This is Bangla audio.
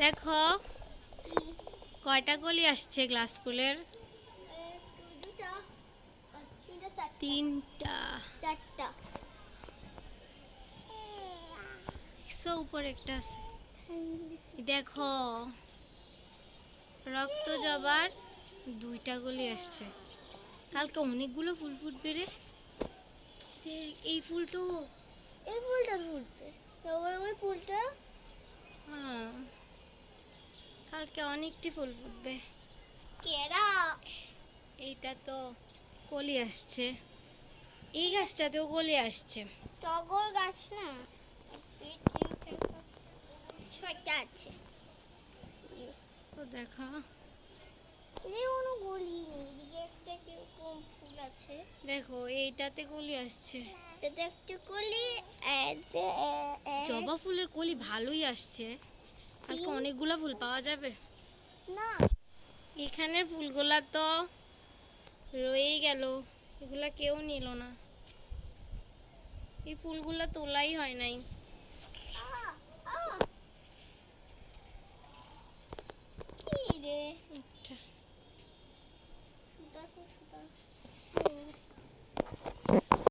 দেখো কয়টা কলি আসছে গ্লাস ফুলের। তিনটা। চারটা। উপরে একটা আছে। দেখো রক্ত জবার দুইটা কলি আসছে। কালকে অনেকগুলো ফুল ফুটবে রে। দেখ এই ফুলটা ফুটবে। ওই ফুলটা হ্যাঁ কালকে অনেকটি ফুল ফুটবে। কেরা? এইটা তো কলি আসছে, এই গাছটাতেও কলি আসছে। টগর গাছ না? 6টা আছে। তো দেখা কোনো গলি নেই, এদিকে একটা কিরকম ফুল আছে। দেখো এইটাতে কলি আসছে। এটাতে একটা কলি, জবা ফুলের কলি ভালোই আসছে। কালকে অনেকগুলা ফুল পাওয়া যাবে। না এখানের ফুলগুলা তো রয়েই গেল, এগুলা কেউ নিল না। এই ফুলগুলা তোলাই হয় নাই।